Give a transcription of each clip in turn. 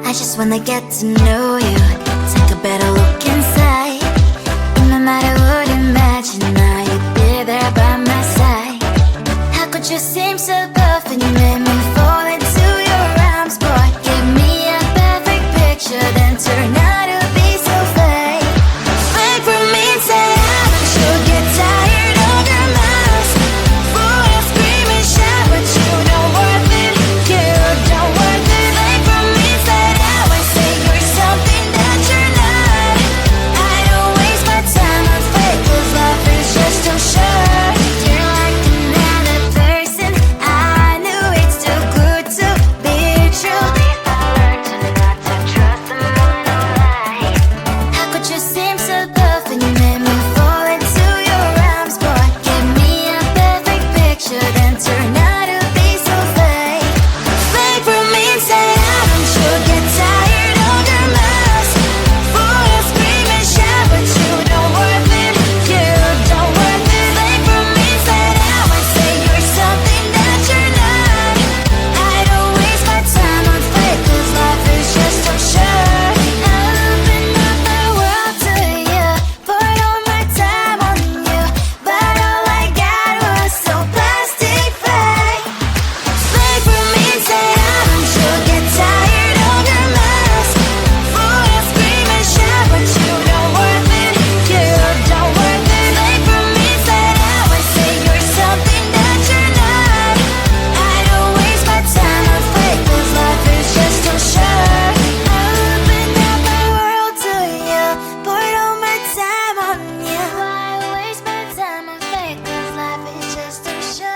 I just wanna get to know you, take a better look inside. In my mind I would imagine now you'd be there by my side. How could you seem so perfect? You made me fall into your arms, boy. Give me a perfect picture, then turn out to be so fake. Fake for me and say I should get tired of your lies. Boy, I scream and shout, but you don't worth it. You don't worth it. Fake for me and say I say you're something that you're not. I don't waste my time on fake, 'cause life is just too short. You're like another person. I knew it's too good to be true. I learned to not to trust someone who lies. How could you seem so perfect? You made me fall into your arms, boy. Give me a perfect picture, then turn out to be so fake. Fake for me and say I should get tired of your lies. Boy, I scream and shout, but you don't worth it. You don't worth it. Fake for me and say you're something that you're not. I don't waste my time on fake, 'cause life is just too short. I open up the world to you, poured all my time on you, but all I got was so plastic fake. Fake for me and say I should get tired of your lies. Boy, I scream and shout, but you don't worth it. You don't worth it. Fake for me and say you're something that you're not. I don't waste my time on fake, 'cause life is just too short. I open up my world to you, poured all my time on you. Why waste my time on fake, 'cause life is just too short.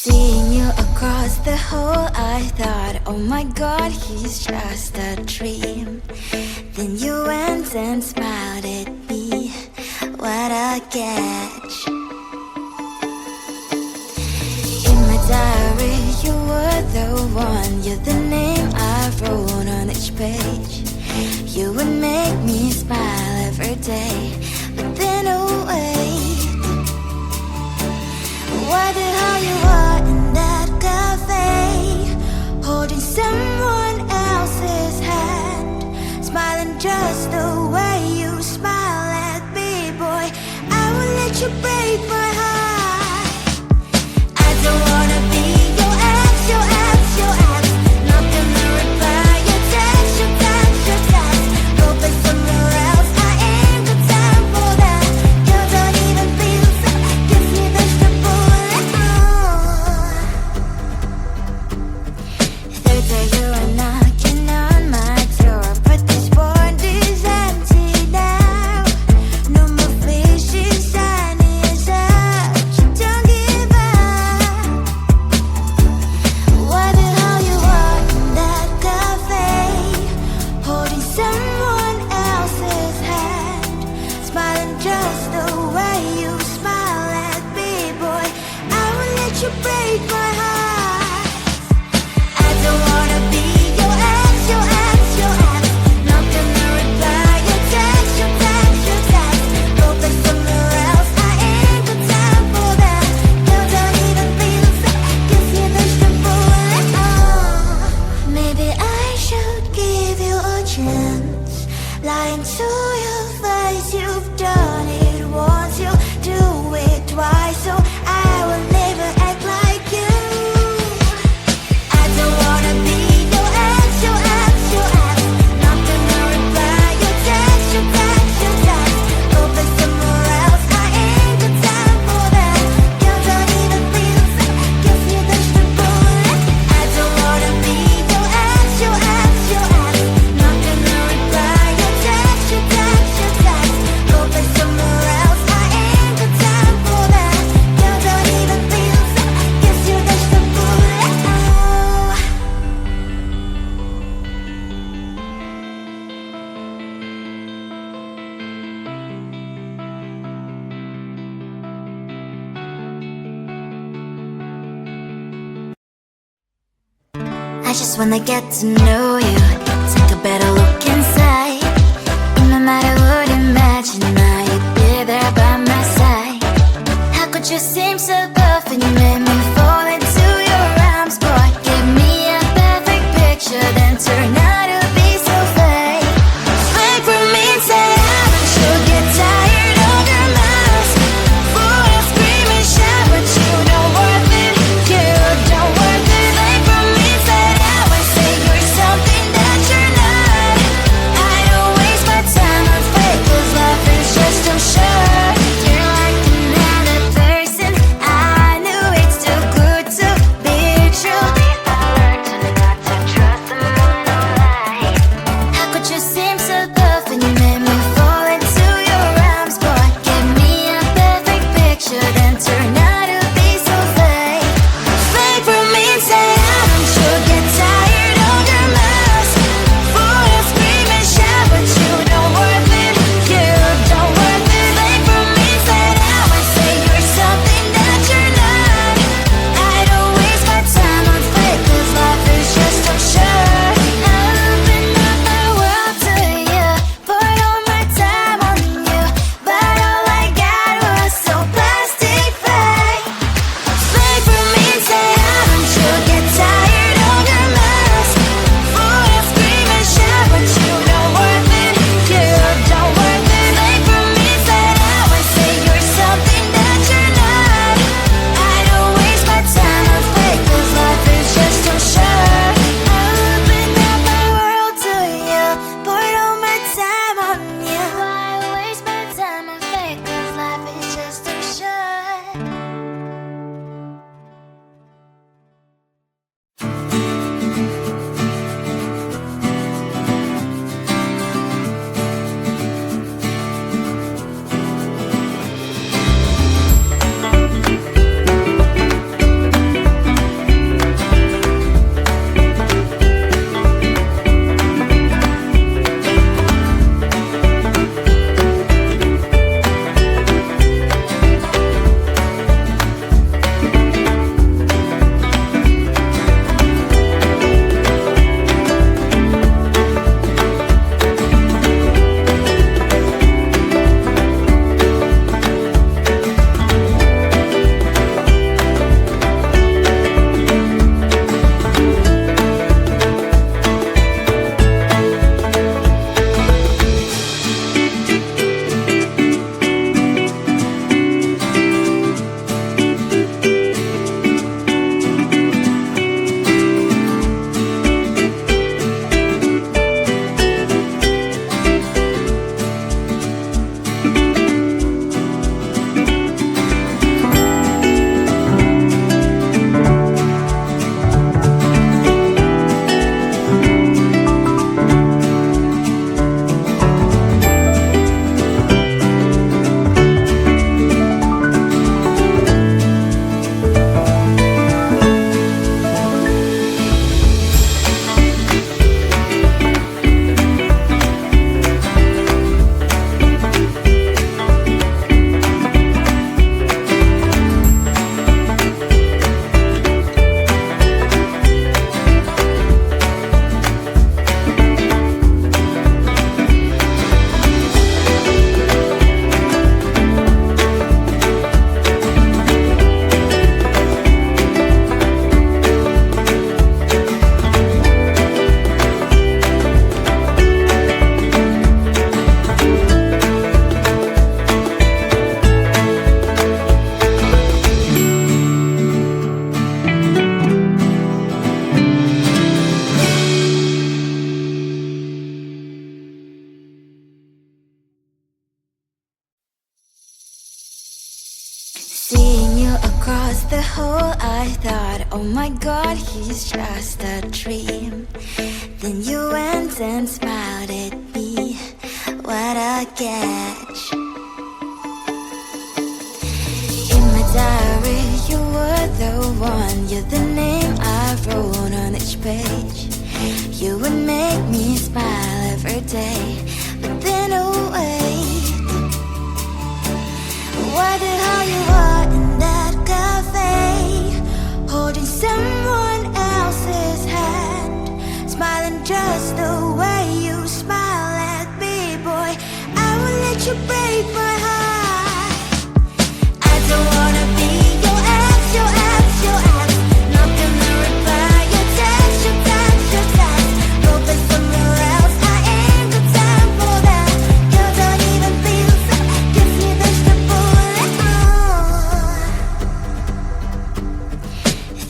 Seeing you across the hall, I thought, oh my god, he's just a dream. Then you went and smiled at me, what a catch. In my diary, you were the one, you're the name I wrote on each page. You would make me smile every day, but then oh wait, wonder how you are in that cafe, holding someone else's hand. let you break my heart. I don't wanna be your ex, your ex, your ex. Not gonna reply your text, your text, your text. Go play somewhere else, I ain't got time for that. You don't even feel so, gives me vegetable. Third day you are knocking on my door, but this board is empty now. No more faces, sign is up. You don't give up. What the hell you are in that cafe, holding someone else's hand, smiling just the way you smile at me, boy. I will let you break my heart. I don't wanna be your ex, your ex, your ex. Not gonna reply your text, your text, your text. Go play somewhere else, I ain't got time for that. You don't even feel so, gives you vegetable. Maybe I should give you a chance. Lying to your face, you've done it once, you do it twice, so I will never act like you. I don't wanna be your ex, your ex, your ex. Not gonna reply your text, your text, your text. Go play somewhere else, I ain't got time for that. You don't even feel so, gives me vegetable. I don't wanna be your ex, your ex, your ex. Not gonna reply your text, your text, your text. Go play somewhere else, I ain't got time for that. You don't even feel so, gives you vegetable. I just wanna get to know you, take a better look inside. No matter what, imagine now you'd be there by my side. How could you seem so perfect? You made me fall into your arms, boy. Give me a perfect picture, then turn out to be so fake. Fake for me, say haven't you get tired of your mask? For a screaming shout, but you don't worth it. You don't worth it. Fake for me, say I would say you're something that you're not. across the hall, I thought, oh my god, he's just a dream. Then you went and smiled at me. What a catch. In my diary, you were the one. You're the name I wrote on each page. You would make me smile every day. But then, oh wait, why the hell you are in that cafe, holding someone else's hand, smiling just the way you smile at me, boy. I will let you break my heart. I don't wanna be your ex, your ex, your ex. Not gonna reply your text, your text, your text. Go back somewhere else, I ain't got time for that. You don't even feel so, gives me vegetable.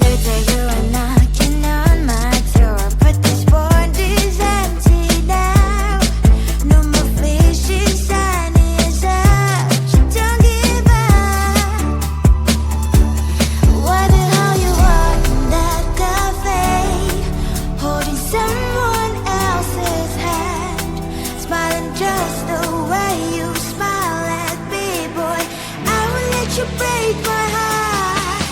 Third day you are knocking on my door, but this warranties empty now. No more fishing, shiny as up. You don't give up. Why the hell you are in that cafe, holding someone else's hand, smiling just the way you smile at me, boy. I will let you break my heart.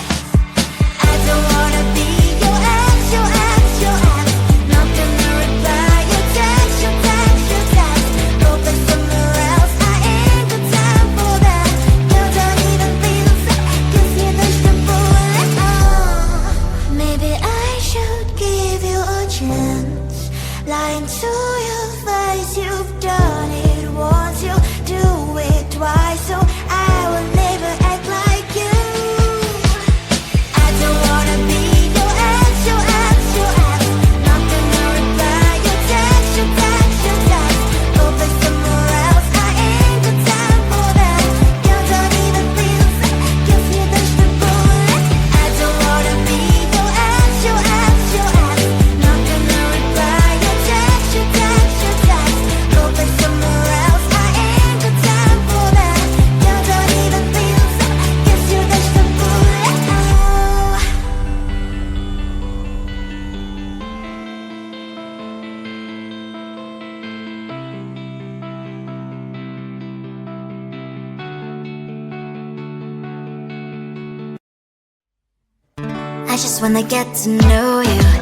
I don't wanna be your ex, your ex, your ex. Not gonna reply your text, your text, your text. Go back somewhere else, I ain't got time for that. You don't even feel so, gives me vegetable. Maybe I should give you a chance. Lying to your face, you've done it once, you do it twice, so I will never act like you. I don't wanna be your ex, your ex, your ex. Not gonna reply your text, your text, your text. Go back somewhere else, I ain't got time for that. You don't even feel so, gives me vegetable. I don't wanna be your ex, your ex, your ex. Not gonna reply your text, your text, your text. Go back somewhere else, I ain't got time for that. You don't even feel so, gives you vegetable. I just wanna get to know you.